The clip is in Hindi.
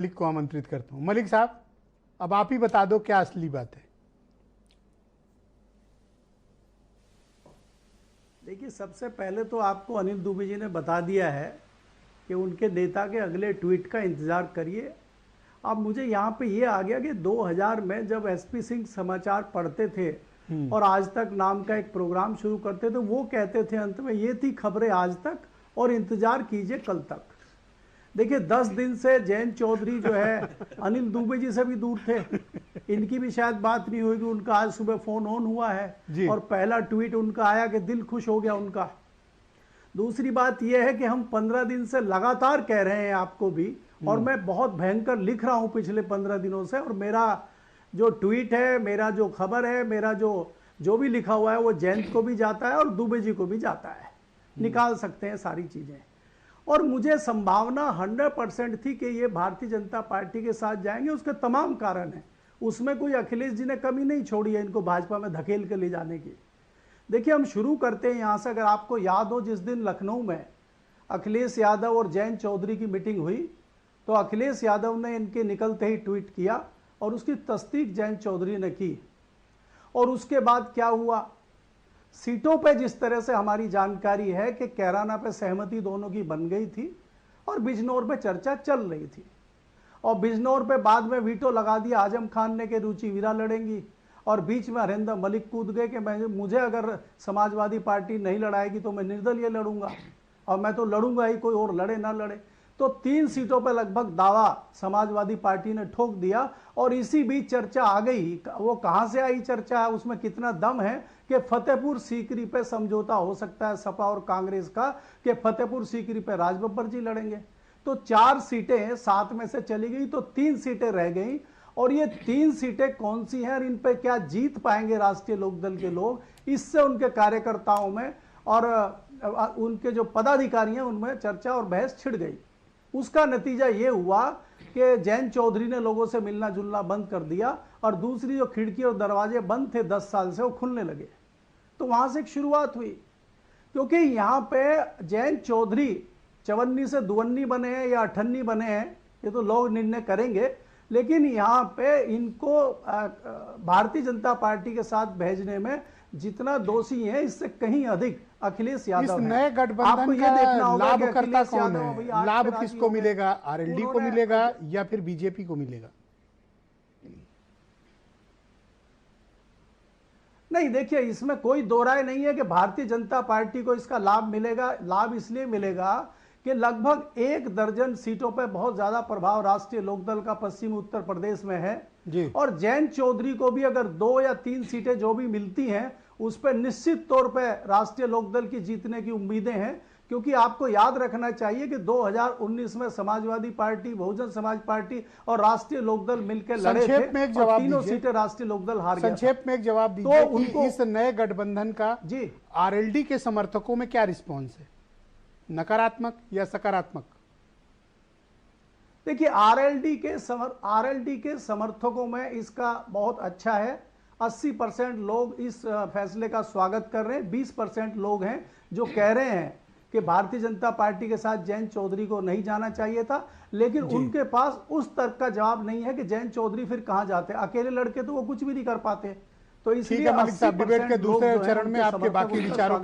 मलिक को आमंत्रित करता हूं। मलिक साहब, अब आप ही बता दो क्या असली बात है। देखिए, सबसे पहले तो आपको अनिल दुबे जी ने बता दिया है कि उनके नेता के अगले ट्वीट का इंतजार करिए। अब मुझे यहाँ पे ये आ गया कि 2000 में जब एसपी सिंह समाचार पढ़ते थे और आज तक नाम का एक प्रोग्राम शुरू करते थे, वो कहते थे अंत में ये थी खबरें आज तक और इंतजार कीजिए कल तक। देखिए, 10 दिन से जयंत चौधरी जो है अनिल दुबे जी से भी दूर थे। इनकी भी शायद बात नहीं हुई कि उनका आज सुबह फोन ऑन हुआ है और पहला ट्वीट उनका आया कि दिल खुश हो गया उनका। दूसरी बात यह है कि हम 15 दिन से लगातार कह रहे हैं आपको भी, और मैं बहुत भयंकर लिख रहा हूं पिछले 15 दिनों से, और मेरा जो ट्वीट है, मेरा जो खबर है, मेरा जो भी लिखा हुआ है वो जयंत को भी जाता है और दुबे जी को भी जाता है। निकाल सकते हैं सारी चीजें। और मुझे संभावना 100% थी कि ये भारतीय जनता पार्टी के साथ जाएंगे। उसके तमाम कारण हैं, उसमें कोई अखिलेश जी ने कमी नहीं छोड़ी है इनको भाजपा में धकेल के ले जाने की। देखिए, हम शुरू करते हैं यहां से। अगर आपको याद हो, जिस दिन लखनऊ में अखिलेश यादव और जयंत चौधरी की मीटिंग हुई, तो अखिलेश यादव ने इनके निकलते ही ट्वीट किया और उसकी तस्दीक जयंत चौधरी ने की। और उसके बाद क्या हुआ, सीटों पे जिस तरह से हमारी जानकारी है कि कैराना पे सहमति दोनों की बन गई थी और बिजनौर पे चर्चा चल रही थी, और बिजनौर पे बाद में वीटो लगा दिया आजम खान ने कि रुचि वीरा लड़ेंगी, और बीच में हरिंदर मलिक कूद गए कि मुझे अगर समाजवादी पार्टी नहीं लड़ाएगी तो मैं निर्दलीय लड़ूंगा, और मैं तो लड़ूंगा ही, कोई और लड़े ना लड़े। तो 3 सीटों पर लगभग दावा समाजवादी पार्टी ने ठोक दिया। और इसी बीच चर्चा आ गई, वो कहां से आई चर्चा है, उसमें कितना दम है कि फतेहपुर सीकरी पे समझौता हो सकता है सपा और कांग्रेस का, कि फतेहपुर सीकरी पे राजबब्बर जी लड़ेंगे। तो 4 सीटें 7 में से चली गई, तो 3 सीटें रह गई। और ये 3 सीटें कौन सी हैं और इन पे क्या जीत पाएंगे राष्ट्रीय लोकदल के लोग, इससे उनके कार्यकर्ताओं में और उनके जो पदाधिकारी हैं उनमें चर्चा और बहस छिड़ गई। उसका नतीजा ये हुआ कि जयंत चौधरी ने लोगों से मिलना जुलना बंद कर दिया, और दूसरी जो खिड़की और दरवाजे बंद थे 10 साल से, वो खुलने लगे। तो वहां से एक शुरुआत हुई, क्योंकि यहां पे जयंत चौधरी 54 से 52 बने हैं या 58 बने हैं, ये तो लोग निर्णय करेंगे, लेकिन यहां पे इनको भारतीय जनता पार्टी के साथ भेजने में जितना दोषी है इससे कहीं अधिक अखिलेश यादव इस नए गठबंधन का लाभकर्ता कौन है? लाभ किसको मिलेगा? आरएलडी को मिलेगा या फिर बीजेपी को मिलेगा? नहीं, देखिए, इसमें कोई दो राय नहीं है कि भारतीय जनता पार्टी को इसका लाभ मिलेगा। लाभ इसलिए मिलेगा कि लगभग 1 दर्जन सीटों पर बहुत ज्यादा प्रभाव राष्ट्रीय लोकदल का पश्चिमी उत्तर प्रदेश में है जी। और जयंत चौधरी को भी अगर 2 या 3 सीटें जो भी मिलती हैं, उस पर निश्चित तौर पर राष्ट्रीय लोकदल की जीतने की उम्मीदें हैं। क्योंकि आपको याद रखना चाहिए कि 2019 में समाजवादी पार्टी, बहुजन समाज पार्टी और राष्ट्रीय लोकदल मिलकर लड़े थे और तीनों सीटें राष्ट्रीय लोकदल हार गया। संक्षेप में एक जवाब दीजिए तो उनको इस नए गठबंधन का जी आरएलडी के समर्थकों में क्या रिस्पॉन्स है, नकारात्मक या सकारात्मक? देखिए, आरएलडी के समर्थकों में इसका बहुत अच्छा है। 80% लोग इस फैसले का स्वागत कर रहे हैं। 20% लोग हैं जो कह रहे हैं कि भारतीय जनता पार्टी के साथ जयंत चौधरी को नहीं जाना चाहिए था, लेकिन उनके पास उस तर्क का जवाब नहीं है कि जयंत चौधरी फिर कहां जाते। अकेले लड़के तो वो कुछ भी नहीं कर पाते। तो इसलिए मलिक साहब, डिबेट के दूसरे चरण में आपके बाकी विचारों